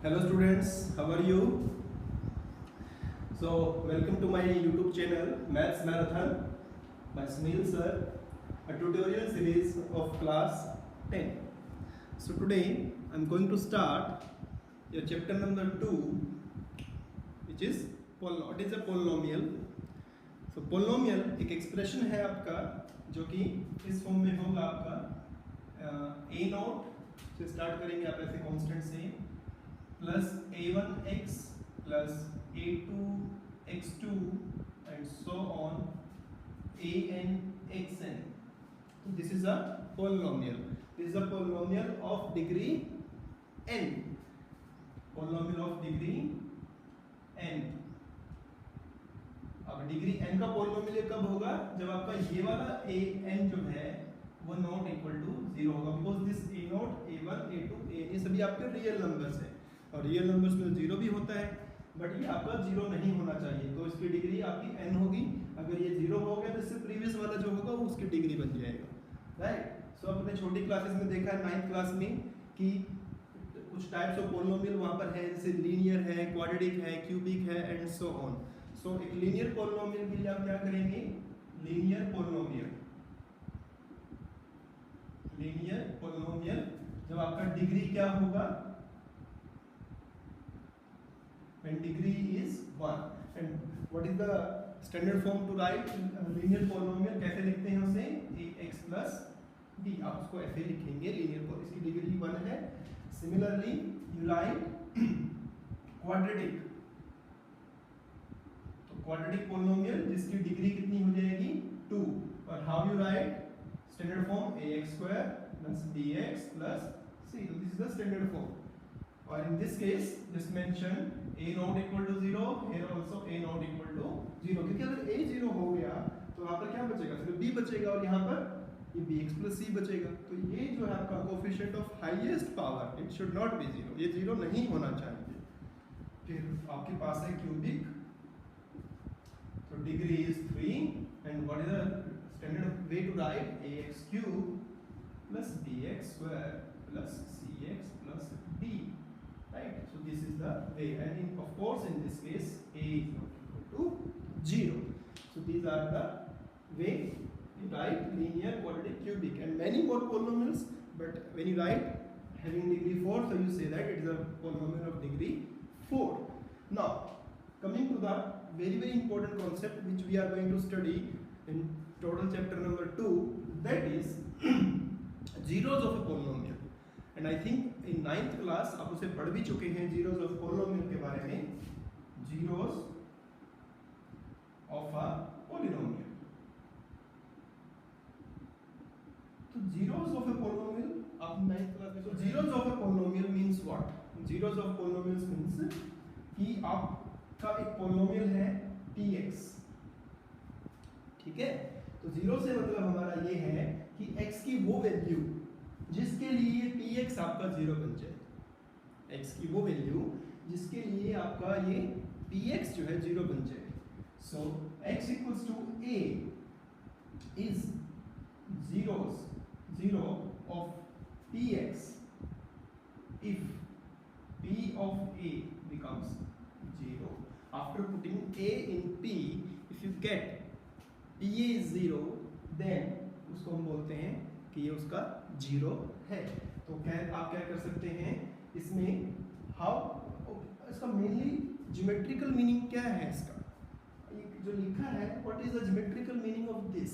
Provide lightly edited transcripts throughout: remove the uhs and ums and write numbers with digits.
Hello students, how are you? So welcome to my YouTube channel Maths Marathon by Sunil sir, a tutorial series of class 10. So today I am going to start your chapter number 2, which is what is a polynomial. So polynomial एक expression है आपका जो कि इस form में होगा आपका a not से स्टार्ट करेंगे आप ऐसे कांस्टेंट से plus a1x plus a2x2 and so on an xn. So this is a polynomial. This is a polynomial of degree n. Polynomial of degree n. अब डिग्री n का polynomial कब होगा? जब आपका ये वाला a n जो है वो नॉट इक्वल टू 0 होगा, because this a not a1 a2 a ये सभी आपके रियल नंबर्स हैं और रियल नंबर्स में 0 भी होता है, बट ये आपका 0 नहीं होना चाहिए, तो इसकी डिग्री आपकी n होगी. अगर ये 0 हो गया तो इससे प्रीवियस वाला जो होगा वो उसकी डिग्री बन जाएगा, राइट. सो अपने छोटी क्लासेस में देखा है 9th क्लास में कि कुछ टाइप्स ऑफ पोलिनोमियल वहाँ पर है, जैसे लीनियर है, क्वाड्रेटिक है, क्यूबिक है एंड सो ऑन. सो एक लीनियर पोलिनोमियल के लिए आप क्या करेंगे? लीनियर पोलिनोमियल जब आपका डिग्री क्या होगा? when degree is 1. and what is the standard form to write linear polynomial? कैसे लिखते हैं उसे? ax plus b. आप उसको ऐसे लिखेंगे लीनियर को, इसकी डिग्री 1 है. Similarly you right quadratic, quadratic polynomial जिसकी डिग्री कितनी हो जाएगी? 2. और how you right? Standard form ax square plus bx plus c. So this is the standard form. Or in this case just mention a not equal to 0, here also a not equal to 0, क्योंकि अगर a 0 हो गया तो वहाँ पर क्या बचेगा? सिर्फ b बचेगा और यहाँ पर ये bx plus c बचेगा. तो ये जो है आपका coefficient of highest power, it should not be 0, ये 0 नहीं होना चाहिए. फिर आपके पास है cubic, so degree is 3, and what is the standard way to write? ax cube plus bx square plus cx plus d, right? So this is the way, and of course in this case a is not equal to 0. So these are the way you write linear, quadratic, cubic and many more polynomials, but when you write having degree 4, so you say that it is a polynomial of degree 4. Now coming to the very important concept which we are going to study in total chapter number 2, that is zeros of a polynomial. And I think in 9th class आप उसे पढ़ भी चुके हैं zeros of polynomial के बारे में. zeros of a polynomial. तो zeros of a polynomial आप 9th class में, so zeros of a polynomial means what? zeros of polynomials means कि आपका एक पोलिनोमियल है px, ठीक है. तो 0 से मतलब हमारा ये है कि x की वो वैल्यू जिसके लिए px आपका 0 बन जाए, x की वो वैल्यू जिसके लिए आपका ये px जो है 0 बन जाए. So x equals to a is 0 of px if p of a becomes 0. After putting a in p, if you get pa is 0, then उसको हम बोलते हैं कि ये उसका 0 है. तो क्या आप क्या कर सकते हैं इसमें? हाउ इसका मेनली ज्योमेट्रिकल मीनिंग क्या है इसका? जो लिखा है what is the geometrical meaning of this?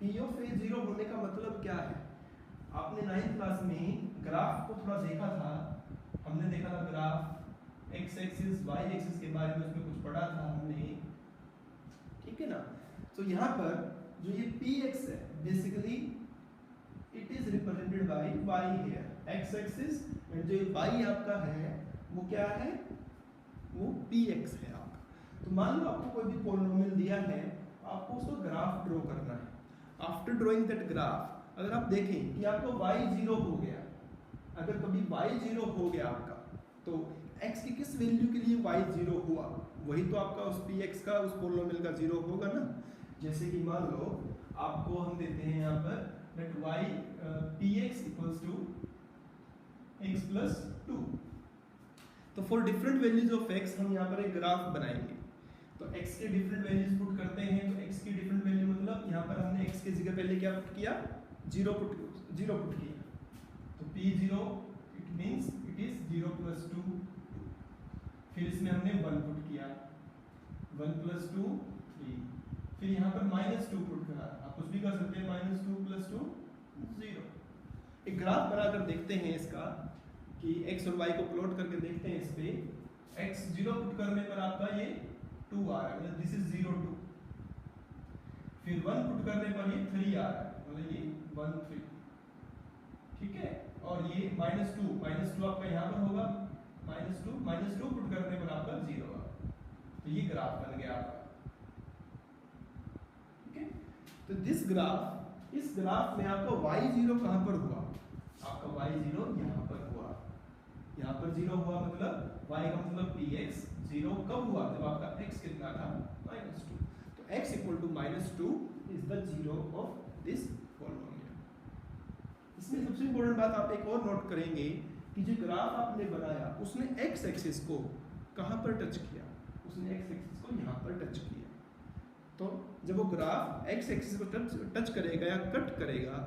p of a 0 होने का मतलब क्या है? आपने 9th क्लास में ग्राफ को थोड़ा देखा था, हमने देखा था graph x axis y axis के बारे में, उसमें कुछ पढ़ा था हमने, ठीक है ना. तो यहाँ पर जो ये px है basically it is represented by y here, x axis, and जो y आपका है वो क्या है? वो px है आपका. तो मान लो आपको कोई भी पोलिनोमियल दिया है, आपको उसको ग्राफ ड्रॉ करना है. आफ्टर ड्रॉइंग दैट ग्राफ अगर आप देखें कि आपको y 0 हो गया, अगर कभी y 0 हो गया आपका, तो x की किस वैल्यू के लिए y 0 हुआ? वही तो आपका उस px का उस पोलिनोमियल का 0 होगा ना. जैसे कि मान लो आपको हम देते हैं यहाँ पर that y px equals to x plus 2. तो for different values of x हम यहाँ पर एक ग्राफ बनाएंगे। तो x के डिफरेंट वैल्यूज पुट करते हैं। तो x की डिफरेंट वैल्यू मतलब यहाँ पर हमने x की जगह पहले क्या पुट किया, 0 पुट किया। तो p0 it means it is 0 + 2। फिर इसमें हमने 1 पुट किया, 1 + 2 3। फिर यहाँ पर -2 पुट करा, आप कुछ भी कर सकते हैं, -2 + 2 0। एक ग्राफ बनाकर देखते हैं इसका कि x और y को प्लॉट करके देखते हैं। इस पे x 0 पुट करने पर आपका ये 2 आ रहा है, मतलब दिस इज 0 2। फिर 1 पुट करने पर ये 3 आ रहा है, मतलब ये 1 3, ठीक है। और ये -2 आपका यहाँ पर होगा, -2 पुट करने पर आपका 0 आ। तो ये ग्राफ बन गया आपका, ठीक है। तो इस ग्राफ में आपका y0 कहाँ पर हुआ, आपका y0 यहाँ पर हुआ। यहाँ पर 0 हुआ, मतलब y का मतलब px 0 कब हुआ, जब आपका x कितना था, -2। तो x = -2 is the 0 of this polynomial. इसमें सबसे इंपॉर्टेंट बात आप एक और नोट करेंगे कि जो ग्राफ आपने बनाया उसने x एक्सिस को कहाँ पर टच किया, उसने x एक्सिस को यहाँ पर टच किया। तो जब वो ग्राफ x एक्सिस को टच करेगा या कट करेगा,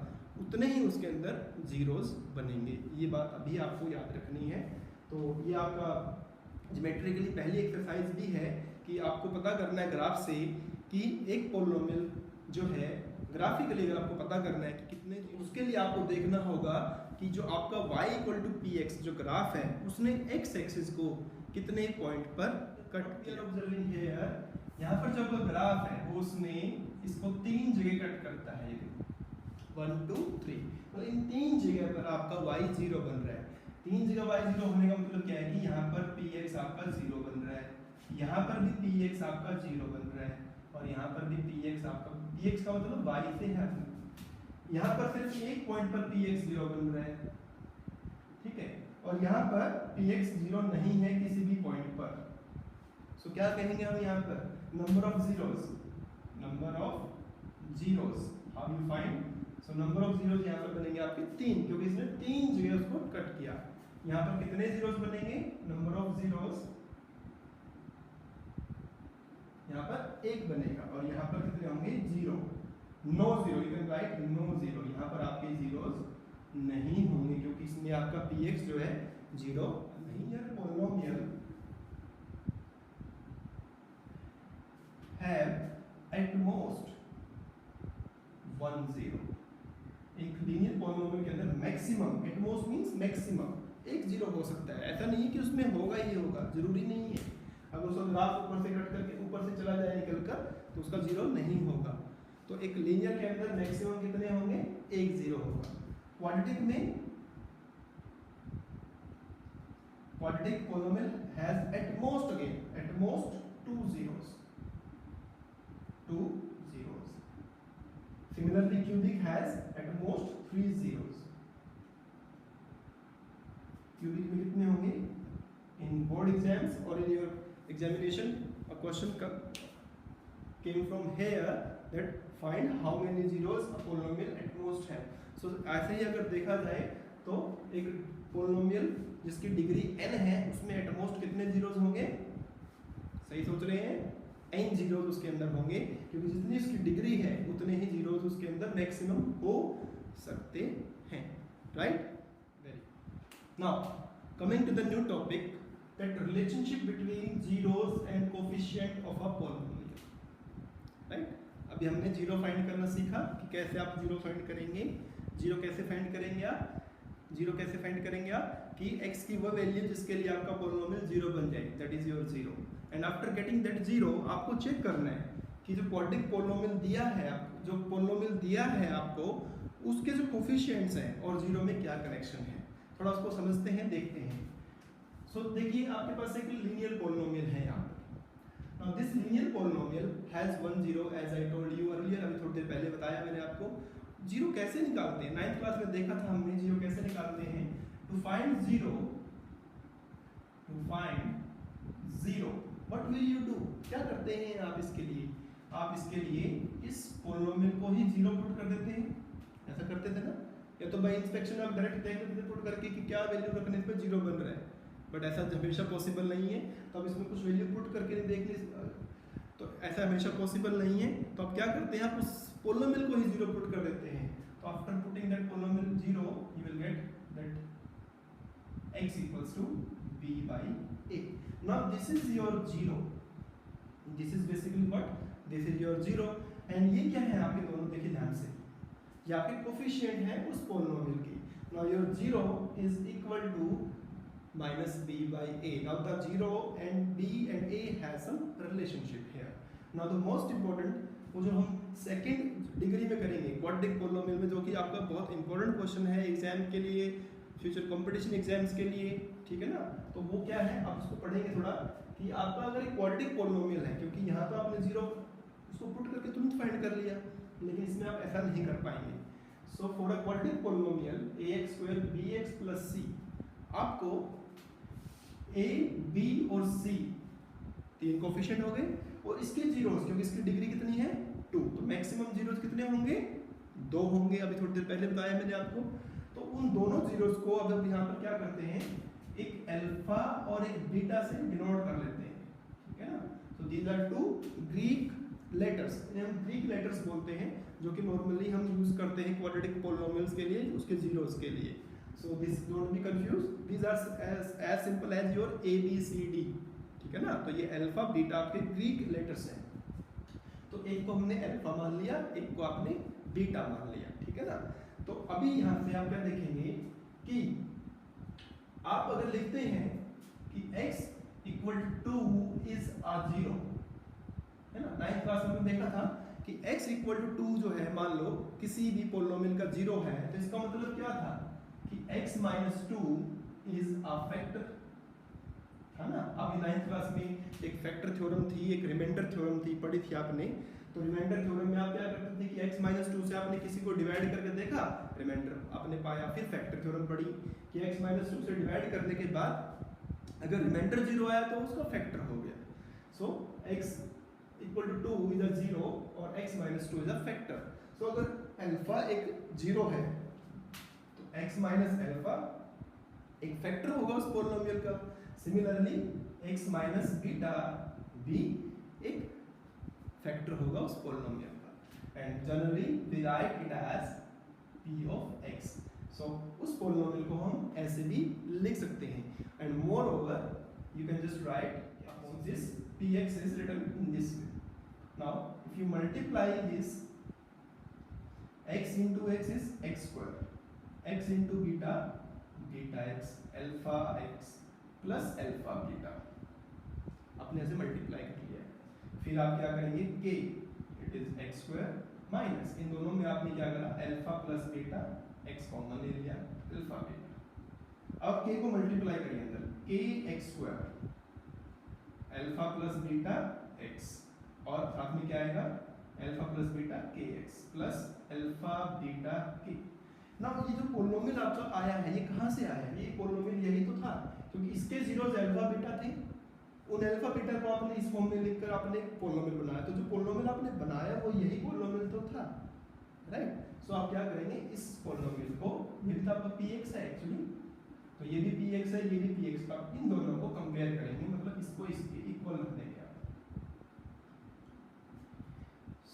उतने ही उसके अंदर जीरोस बनेंगे। ये बात अभी आपको याद रखनी है। तो ये आपका ज्योमेट्रिकली पहली एक्सरसाइज भी है कि आपको पता करना है ग्राफ से कि एक पॉलिनोमियल जो है ग्राफिकली अगर आपको पता करना है कि कितने, उसके लिए आपको देखना होगा कि जो आपका y = px जो ग्राफ है उसने x एक्सिस को कितने पॉइंट पर कट किया। ऑब्जर्विंग हियर, यहाँ पर जो ग्राफ है वो उसने इसको 3 जगह कट करता है, 1 2 3। तो इन 3 जगह पर आपका y0 बन रहा है। 3 जगह y0 होने का मतलब क्या है कि यहाँ पर px आपका 0 बन रहा है, यहाँ पर भी px आपका 0 बन रहा है, और यहाँ पर भी px आपका, px का मतलब y से है, यहाँ पर सिर्फ एक पॉइंट पर px 0 बन रहा है, ठीक है। और यहाँ पर px 0 नहीं है किसी भी पॉइंट पर। सो क्या कहेंगे हम यहाँ पर, number of zeros, how you find. So number of zeros यहाँ पर बनेंगे आपके 3, क्योंकि इसने 3 जगह उसको कट किया। यहाँ पर कितने जीरोस बनेंगे, नंबर ऑफ जीरोस यहाँ पर 1 बनेगा, और यहाँ पर कितने होंगे, 0, no zero, you can write no zero. यहाँ पर आपके जीरोस नहीं होंगे क्योंकि इसमें आपका px जो है 0 नहीं है। Polynomial have at most 1 0। एक लीनियर पॉलिनोमियल के अंदर maximum, at most means maximum, एक 0 हो सकता है। ऐसा नहीं है कि उसमें होगा ही होगा, जरूरी नहीं है। अगर उसका ग्राफ ऊपर से कट करके ऊपर से चला जाए निकल कर, तो उसका 0 नहीं होगा। तो एक लीनियर के अंदर मैक्सिमम कितने होंगे, एक 0 होगा। क्वाड्रेटिक में, quadratic polynomial has at most, again at most 2 zeros, 2 zeros। Similarly, cubic has at most 3 zeros। Cubic में कितने होंगे, in board exams or in your examination a question came from here that find how many zeros a polynomial at most have। So ऐसे ही अगर देखा जाए तो एक polynomial जिसकी डिग्री n है उसमें at most कितने zeros होंगे, सही सोच रहे हैं, n जीरोस उसके अंदर होंगे, क्योंकि जितनी उसकी डिग्री है उतने ही जीरोस उसके अंदर मैक्सिमम हो सकते हैं, right. Very now coming to the new topic, that relationship between zeros and coefficient of a polynomial, right. अभी हमने जीरो फाइंड करना सीखा कि कैसे आप जीरो फाइंड करेंगे। जीरो कैसे फाइंड करेंगे आप, जीरो कैसे फाइंड करेंगे आप कि x की वो वैल्यू जिसके लिए आपका पॉलिनोमियल 0 बन जाए, that is your 0। And after getting that 0 आपको चेक करना है कि जो क्वाड्रेटिक पॉलिनोमियल दिया है आपको, जो पॉलिनोमियल दिया है आपको, उसके जो कोफिशिएंट्स हैं और 0 में क्या कनेक्शन है, थोड़ा उसको समझते हैं, देखते हैं। सो देखिए आपके पास एक लीनियर पॉलिनोमियल है यहाँ पर। Now this linear polynomial has 1 0 as I told you earlier, अभी थोड़ी देर पहले बताया मैंने आपको। जीरो कैसे निकालते हैं, 9th क्लास में देखा था हमने जीरो कैसे निकालते हैं। To find zero, what will you do, क्या करते हैं आप इसके लिए, आप इसके लिए इस पॉलिनोमियल को ही 0 पुट कर देते हैं, ऐसा करते थे ना। या तो बाय इंस्पेक्शन आप डायरेक्ट देख लेते थे पुट करके कि क्या वैल्यू रखने पर 0 बन रहा है, बट ऐसा हमेशा पॉसिबल नहीं है, तो अब इसमें कुछ वैल्यू पुट करके देख ली, तो ऐसा हमेशा पॉसिबल नहीं है। तो आप क्या करते हैं, आप उस पोलिनोमियल को ही जीरो पुट कर देते हैं। तो after putting that polynomial zero you will get that x equals to b by a। Now this is your zero, this is basically what, this is your zero, and ये क्या है आपके दोनों, देखिए ध्यान से, ये आपके कोफिशिएंट है उस पोलिनोमियल की। Now your zero is equal to minus b by a. Now the 0 and b and a has some relationship here. Now the most important, वो जो हम सेकेंड डिग्री में करेंगे क्वाड्रेटिक पोलिनोमियल में, जो कि आपका बहुत इंपॉर्टेंट क्वेश्चन है एग्जाम के लिए, फ्यूचर कंपटीशन एग्जाम्स के लिए, ठीक है ना। तो वो क्या है, आप उसको पढ़ेंगे थोड़ा कि आपका अगर एक क्वाड्रेटिक पोलिनोमियल है, क्योंकि यहाँ तो आपने जीरो उसको पुट करके तुरंत फाइंड कर लिया, लेकिन इसमें आप ऐसा नहीं कर पाएंगे। So for a quadratic polynomial ax square bx plus c, आपको a, b और c तीन कोफिशिएंट हो गए, और इसके जीरोस, क्योंकि इसकी डिग्री कितनी है 2, तो मैक्सिमम जीरोस कितने होंगे, 2 होंगे, अभी थोड़ी देर पहले बताया मैंने आपको। तो उन दोनों जीरोस को अब यहाँ पर क्या करते हैं, एक अल्फा और एक बीटा से डिनोट कर लेते हैं, ठीक है ना। तो these are two Greek letters, इन्हें हम ग्रीक लेटर्स बोलते हैं, जो कि नॉर्मली हम यूज करते हैं क्वाड्रेटिक पोलिनोमियल्स के लिए, उसके जीरोस के लिए। So this don't be confused. These are as simple as your A, B, C, D. ठीक है ना। तो ये अल्फा बीटा आपके ग्रीक लेटर्स हैं। तो एक को हमने अल्फा मान लिया, एक को आपने बीटा मान लिया, ठीक है ना। तो अभी यहाँ से आप क्या देखेंगे कि आप अगर लिखते हैं कि x equal to is a zero, है ना। 9th क्लास में देखा था कि x इक्वल टू 2 जो है, मान लो किसी भी पोलिनोमियल का जीरो है, तो इसका मतलब क्या था कि x minus 2 is a factor, है ना। अभी 9th क्लास में एक फैक्टर थ्योरम थी, एक रिमाइंडर थ्योरम थी, पढ़ी थी आपने। तो रिमाइंडर थ्योरम में आप क्या करते थे कि x माइनस 2 से आपने किसी को डिवाइड करके देखा, रिमाइंडर आपने पाया, फिर फैक्टर थ्योरम पढ़ी कि x माइनस 2 से डिवाइड करने के बाद अगर रिमाइंडर जीरो आया तो उसका फैक्टर हो गया। So x equal to 2 is a zero और x minus 2 is a factor. So अगर अल्फा एक जीरो है, x माइनस अल्फा एक फैक्टर होगा उस पोलिनोमियल का। सिमिलरली x माइनस बीटा भी एक फैक्टर होगा उस पोलिनोमियल का, and generally we write it as p of x। So उस पोलिनोमियल को हम ऐसे भी लिख सकते हैं, and moreover you can just write this px is written in this way. Now if you multiply this, x into x is x square, x into beta, beta x, alpha x plus alpha beta, अपने ऐसे multiply कर लिया है। फिर आप क्या करेंगे, k it is x square minus, इन दोनों में आपने क्या करा, alpha plus beta, x common ले लिया, अल्फा बीटा। अब k को मल्टीप्लाई करिए अंदर, k x square alpha plus beta x, और साथ में क्या आएगा, alpha plus beta kx plus alpha beta k। ना ये जो पोलिनोमियल आपका आया है, ये कहाँ से आया है, ये पोलिनोमियल यही तो था, क्योंकि इसके जीरोस अल्फा बीटा थे, उन अल्फा बीटा को आपने इस फॉर्म में लिखकर आपने पोलिनोमियल बनाया, तो जो पोलिनोमियल आपने बनाया वो यही पोलिनोमियल तो था, राइट। सो आप क्या करेंगे, इस पोलिनोमियल को, ये भी तो आपका px है एक्चुअली, तो ये भी px है, ये भी px का, इन दोनों को कंपेयर करेंगे, मतलब इसको इसके इक्वल रख देंगे आप।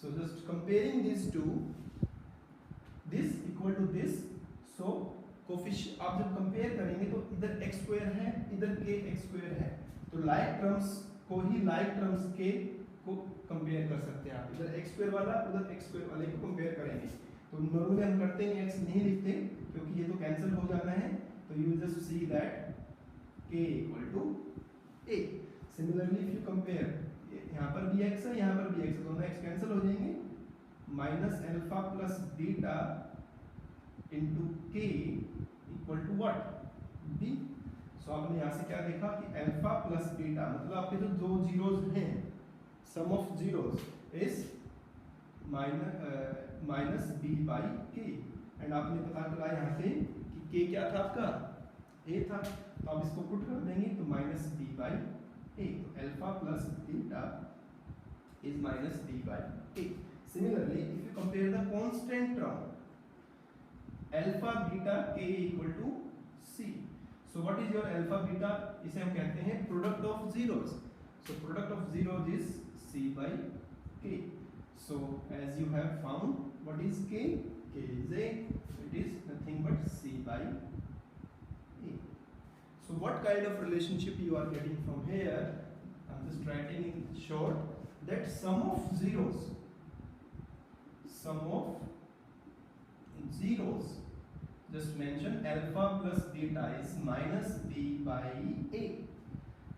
So just comparing this to, this equal to this, so coefficient आप जब कंपेयर करेंगे तो इधर x स्क्वायर है, इधर k x स्क्वायर है, तो लाइक टर्म्स को ही लाइक टर्म्स के को कंपेयर कर सकते हैं आप, इधर x स्क्वायर वाला उधर x स्क्वायर वाले को कंपेयर करेंगे। तो नॉर्मली हम करते हैं x नहीं लिखते, क्योंकि ये तो कैंसिल हो जाना है, तो you just see that k equal to a. Similarly if you compare, यहाँ पर भी x है, यहाँ पर भी x है, दोनों x कैंसिल हो जाएंगे, minus alpha plus beta into k equal to what, b। So आपने यहाँ से क्या देखा कि अल्फा प्लस बीटा, मतलब आपके जो दो जीरोस हैं, sum of zeros is minus b by k, and आपने पता चला यहाँ से कि k क्या था आपका, a था, तो आप इसको पुट कर देंगे तो माइनस b बाई a, तो अल्फा प्लस बीटा is minus b by a। Similarly if you compare the constant term alpha beta k equal to c, so so what is your alpha beta? इसे हम कहते हैं product of zeros. So product of zeros is c by k. So as you have found, what is k? K is a, it is nothing but c by a. So what kind of relationship you are getting from here? I'm just writing in short that sum of zeros, just mention alpha plus beta is minus b by a,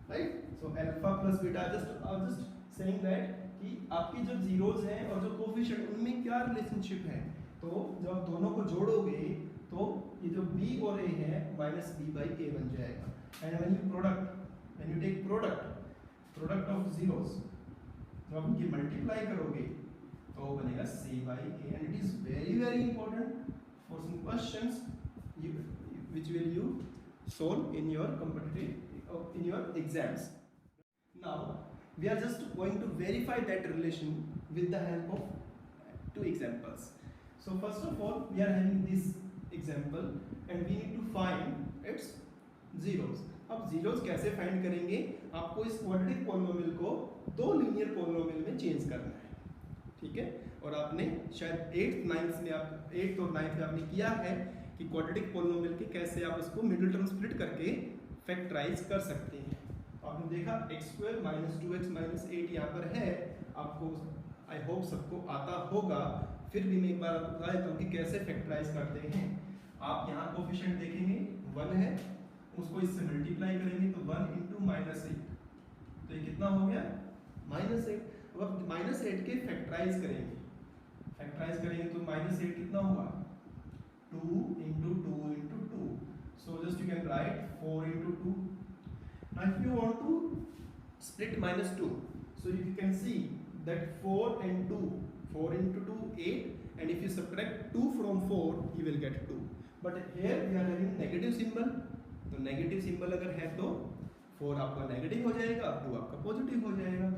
right? So alpha plus beta, just saying that कि आपकी जो zeros हैं और जो coefficient उनमें क्या relationship है. तो जब दोनों को जोड़ोगे तो ये जो b और a है माइनस b बाई a बन जाएगा. And when you take product of zeros, जब आप इनकी मल्टीप्लाई करोगे तो बनेगा c by a. And it is very important for some questions which will you solve in your competitive in your exams. Now we are just going to verify that relation with the help of two examples. So first of all, we are having this example and we need to find its zeros. अब zeros कैसे find करेंगे? आपको इस quadratic polynomial को दो linear polynomial में change करना है, ठीक है? और आपने शायद 8th 9th और 9th में आपने किया है कि क्वाड्रेटिक पोलिनोमियल के कैसे आप उसको मिडिल टर्म स्प्लिट करके फैक्टराइज कर सकते हैं. आपने देखा x² - 2x - 8 यहाँ पर है. आपको आई होप सबको आता होगा, फिर भी मैं एक बार आपको बता देता हूँ कि कैसे फैक्टराइज करते हैं. आप यहाँ कोफिशिएंट देखेंगे 1 है, उसको इससे मल्टीप्लाई करेंगे तो 1 × -8, तो ये कितना हो गया? -8. अब आप -8 के फैक्टराइज करेंगे तो -8 कितना हुआ? 2 × 2 × 2. So just you can write 4 × 2. Now if you want to split -2, so you can see that 4 × 2, 8, and if you subtract 2 from 4 you will get 2. But here we are having negative symbol, तो negative symbol अगर है तो 4 आपका negative हो जाएगा, 2 आपका positive हो जाएगा.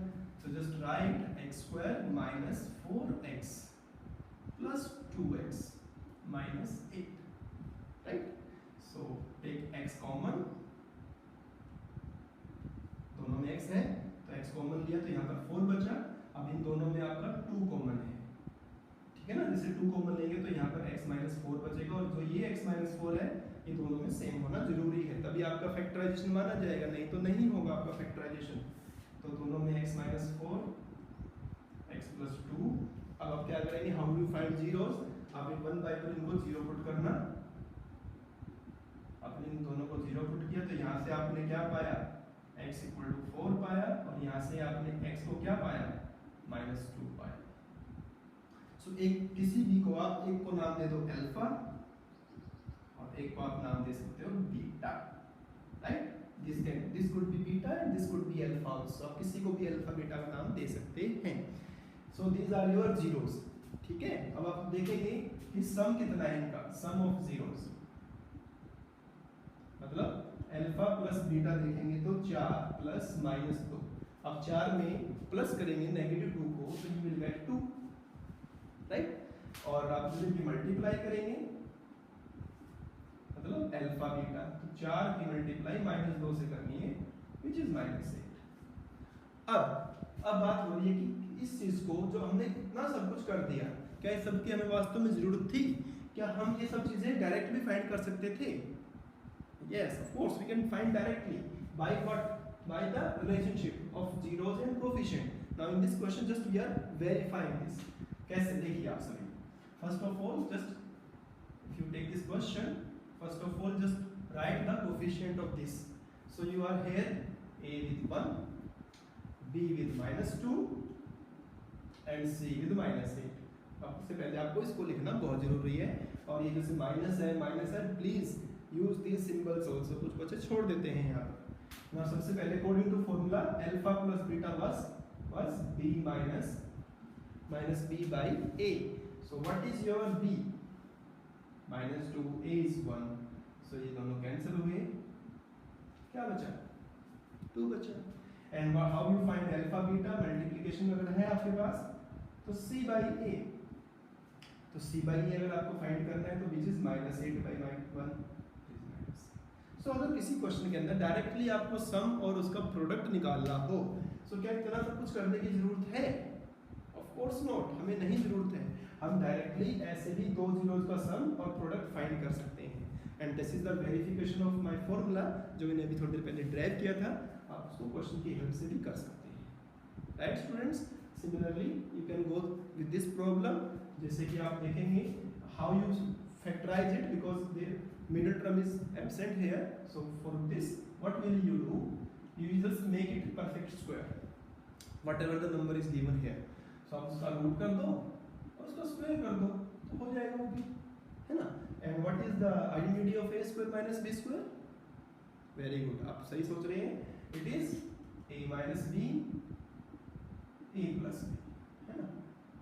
So just write x² - 4x plus 2x minus 8, right? So take x common, दोनों में x है तो x कॉमन लिया तो यहाँ पर 4 बचा. अब इन दोनों में आपका 2 कॉमन है, ठीक है ना? जैसे 2 कॉमन लेंगे तो यहाँ पर x - 4 बचेगा और जो ये x - 4 है ये दोनों में सेम होना जरूरी है, तभी आपका फैक्टराइजेशन माना जाएगा, नहीं तो नहीं होगा आपका फैक्टराइजेशन. तो दोनों में x - 4 x plus 2. अब आप क्या करेंगे? How do you find zeros? आप एक 1 बाई पर इनको 0 पुट करना. आपने इन दोनों को 0 पुट किया तो यहाँ से आपने क्या पाया? x = 4 पाया और यहाँ से आपने x को क्या पाया? -2 पाया. सो एक किसी भी को आप एक को नाम दे दो अल्फा और एक को आप नाम दे सकते हो beta, right? This could be beta and this could be alpha also. आप किसी को भी अल्फा बीटा का नाम दे सकते हैं. So these are your zeros, ठीक है? अब आप देखेंगे कि सम कितना है इनका. सम ऑफ जीरोस मतलब अल्फा प्लस बीटा देखेंगे तो 4 प्लस -2. अब 4 में प्लस करेंगे -2 को तो यू विल गेट 2, राइट? और आप इनकी मल्टीप्लाई करेंगे मतलब अल्फा बीटा, तो 4 की मल्टीप्लाई -2 से करनी है व्हिच इज -8. अब बात हो रही है कि इस चीज को जो हमने इतना सब कुछ कर दिया, क्या इस सब की हमें वास्तव में जरूरत थी? क्या हम ये सब चीजें डायरेक्टली फाइंड कर सकते थे? Yes, of course we can find directly. By what? By the relationship of zeros and coefficient. Now in this question just we are verifying this. कैसे? देखिए आप सभी. First of all just if you take this question, first of all just write the coefficient of this. So you are here a with 1, b with -2 and c with -8. अब सबसे पहले आपको इसको लिखना बहुत जरूरी है. और ये जैसे माइनस है please use these symbols also. कुछ बच्चे छोड़ देते हैं यहाँ पर. ना सबसे पहले according to formula alpha plus beta was b minus b by a. So what is your b? -2, a is 1, so ये दोनों कैंसिल हुए. क्या बचा? 2 बचा. And how you find alpha beta? Multiplication अगर है आपके पास तो c by a. तो c by a अगर आपको फाइंड करना है तो which is -8 by -1 is -. सो अगर किसी क्वेश्चन के अंदर डायरेक्टली आपको सम और उसका प्रोडक्ट निकालना हो, सो क्या इतना सब कुछ करने की जरूरत है? ऑफ कोर्स नॉट, हमें नहीं जरूरत है। हम डायरेक्टली ऐसे भी दो जीरोस का सम और प्रोडक्ट फाइंड कर सकते हैं। And this is the verification of my formula, जो मैंने अभी थोड़ी देर पहले ड्राइव किया था। आप उसको क्वेश्चन की हेल्प से भी कर सकते हैं, right students? Similarly you can go with this problem, जैसे कि आप देखेंगे how you factorize it because the middle term is absent here. So for this, what will you do? You just make it perfect square, whatever the number is given here. So आप उसका root कर दो और उसका square कर दो तो हो जाएगा वो भी, है ना? And what is the identity of a square minus b square? Very good, आप सही सोच रहे हैं. It is a minus b, a plus b, है ना?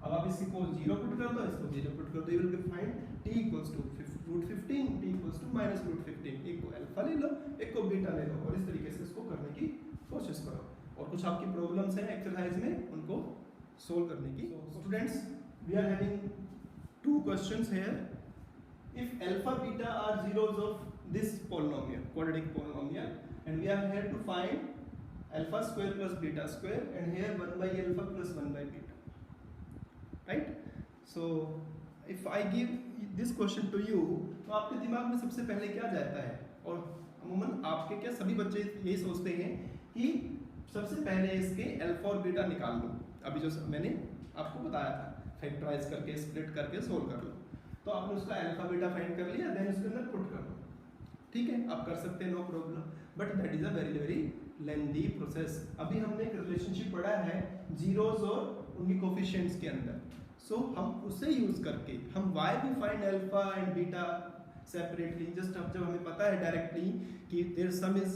अब आप इसको 0 पुट कर दो, इसको 0 पुट कर दो, you will find t equals to root 15, t equals to minus root 15. एक को अल्फा ले लो, एक को बीटा ले लो, और इस तरीके से इसको करने की कोशिश करो। और कुछ आपकी प्रॉब्लम्स हैं एक्सरसाइज में, उनको सोल्व करने की। Students, we are having two questions here. If alpha beta are zeros of this polynomial, quadratic polynomial, and we are here to find alpha square plus beta square, and here 1 by alpha plus 1 by beta, right? So if I give this question to you, तो आपके दिमाग में सबसे पहले क्या जाता है? और अमूमन आपके क्या सभी बच्चे यही सोचते हैं कि सबसे पहले इसके अल्फा और बीटा निकाल लो। अभी जो मैंने आपको बताया था, फैक्टराइज करके स्प्लिट करके सोल्व कर लो। तो आपने उसका अल्फा बीटा फाइंड कर लिया, देन उसके अंदर पुट कर लो, ठीक है? आप कर सकते हैं, no problem, but that is a very very lengthy process. अभी हमने एक रिलेशनशिप पढ़ा है जीरोस और उनके कोफिशिएंट्स के अंदर, सो हम उसे यूज करके हम वाई भी find alpha and beta separately. Just अब जब हमें पता है डायरेक्टली कि their sum is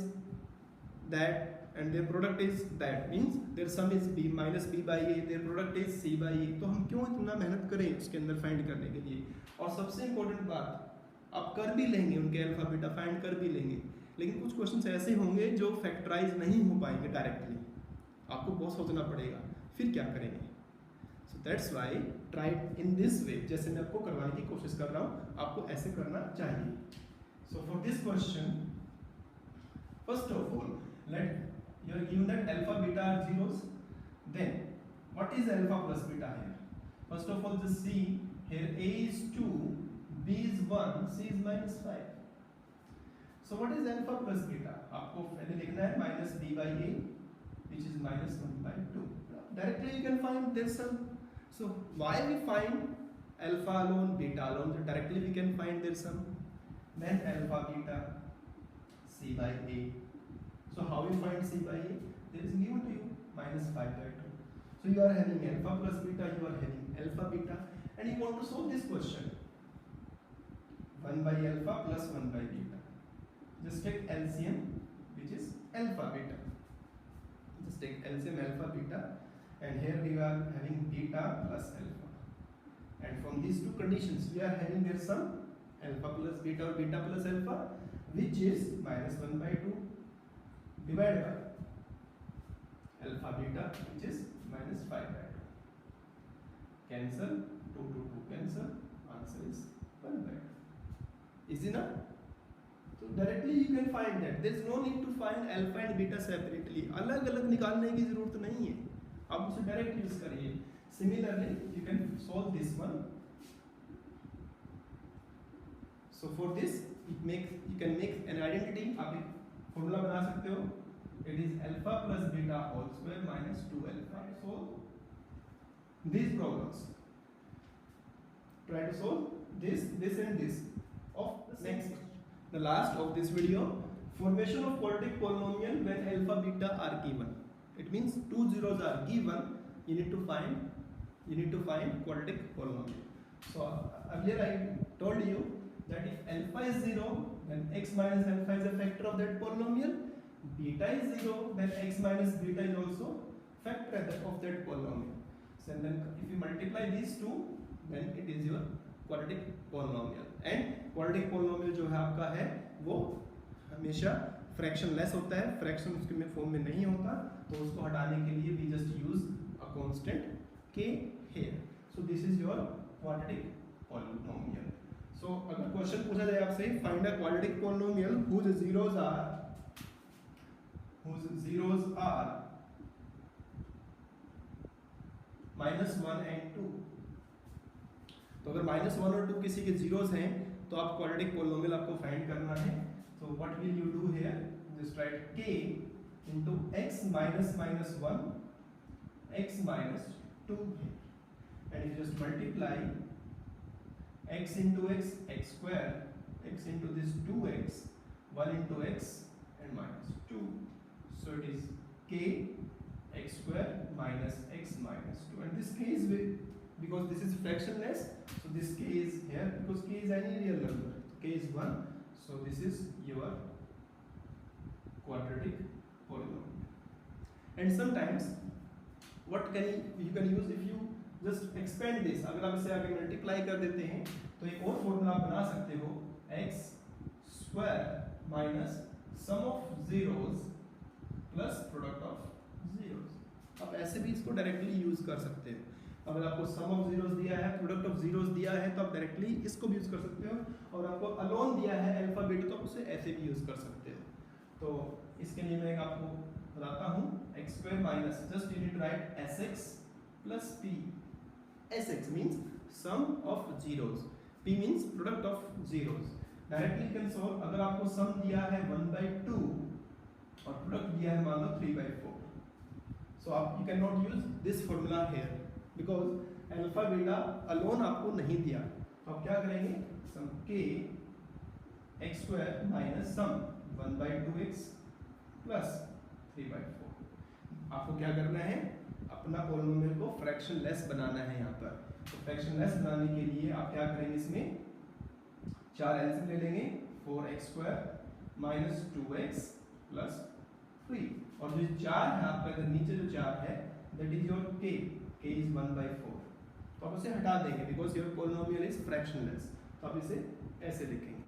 that and their product is that, means their sum is b minus b by a, their product is c by a, तो हम क्यों इतना मेहनत करें उसके अंदर फाइंड करने के लिए? और सबसे इंपॉर्टेंट बात, आप कर भी लेंगे, उनके अल्फा बीटा फाइंड कर भी लेंगे, लेकिन कुछ क्वेश्चंस ऐसे होंगे जो फैक्टराइज नहीं हो पाएंगे डायरेक्टली, आपको बहुत सोचना पड़ेगा, फिर क्या करेंगे? So that's why try in this way, जैसे मैं आपको करवाने की कोशिश कर रहा हूँ, आपको ऐसे करना चाहिए। So for this question, first of all let you are given that alpha beta are zeros, then what is alpha plus beta here? First of all, just see here, a is 2, b is 1, c is minus 5. So what is alpha plus beta? आपको पहले लिखना है minus b by a, which is minus 1 by 2. Directly you can find this sum. So why we find alpha alone, beta alone? So directly we can find their sum. Then alpha beta c by a. So how you find c by a? There is given to you minus 5 by 2. So you are having alpha plus beta, you are having alpha beta, and you want to solve this question. 1 by alpha plus 1 by beta. Just take LCM, which is alpha beta. Just take LCM alpha beta, and here we are having beta plus alpha. And from these two conditions, we are having their sum, alpha plus beta or beta plus alpha, which is minus 1 by 2 divided by alpha beta, which is minus 5 by 2. Cancel, 2 to 2 cancel, answer is 1 by 2. Easy now? So directly you can find that. There is no need to find alpha and beta separately. अलग अलग निकालने की जरूरत नहीं है, आप उसे direct use करिए। Similarly, you can solve this one. So for this, you can make an identity. आप एक फॉर्मूला बना सकते हो. It is alpha plus beta whole square minus 2 alpha. Solve these problems. Try to solve this, and this. Of the next, the last of this video, formation of quadratic polynomial when alpha beta are given. It means two zeros are given. You need to find quadratic polynomial. So earlier I told you that if alpha is 0, then x minus alpha is a factor of that polynomial. Beta is 0, then x minus beta is also factor of that polynomial. So then if you multiply these two, then it is your quadratic polynomial. And quadratic polynomial जो है आपका है वो हमेशा fraction less होता है, fraction उसके form में नहीं होता, तो उसको हटाने के लिए we just use a constant k here. So this is your quadratic polynomial. सो अगर क्वेश्चन पूछा जाए आपसे find a quadratic polynomial whose zeros are -1 and 2, तो अगर -1 और 2 किसी के जीरोस हैं तो आप क्वाड्रेटिक पॉलिनोमियल आपको फाइंड करना है. So what will you do here? Just write k into x minus minus 1 x minus 2 here, and if you just multiply x into x, x square, x into this 2x, 1 into x and minus 2, so it is k x square minus x minus 2, and this k is because this is fractionless, so this k is here because k is any real number, k is 1, so this is your quadratic polynomial. And sometimes what you can use if you just expand this, अगर आप इसे आगे multiply कर देते हैं तो एक और फॉर्मूला आप बना सकते हो, x square minus sum of zeros plus product of zeros. आप ऐसे भी इसको डायरेक्टली यूज कर सकते हो. अगर आपको सम ऑफ जीरोस दिया है, प्रोडक्ट ऑफ जीरोस दिया है, तो आप डायरेक्टली इसको भी यूज कर सकते हो, और आपको अलोन दिया है अल्फा बीटा, तो आप उसे ऐसे भी यूज कर सकते हो. तो इसके लिए मैं आपको बताता हूँ, x square minus, just you need to write s x plus p. S x means sum of zeros, p means product of zeros. Directly can solve. अगर आपको सम दिया है 1/2 और प्रोडक्ट दिया है मान लो 3/4, सो आप you can not use this formula here because alpha beta alone आपको नहीं दिया. तो आप क्या करेंगे, सम के x square minus sum 1/2x plus 3/4. आपको क्या करना है, अपना पॉलिनोमियल को फ्रैक्शन लेस बनाना है यहाँ पर. तो फ्रैक्शन लेस बनाने के लिए आप क्या करेंगे, इसमें 4 एलसीएम ले लेंगे, 4x square minus 2x plus 3, और जो 4 है आपका नीचे जो 4 है that is your k is 1/4. तो आप उसे हटा देंगे बिकॉज योर पॉलिनोमियल इज फ्रैक्शनलेस, तो आप इसे ऐसे लिखेंगे.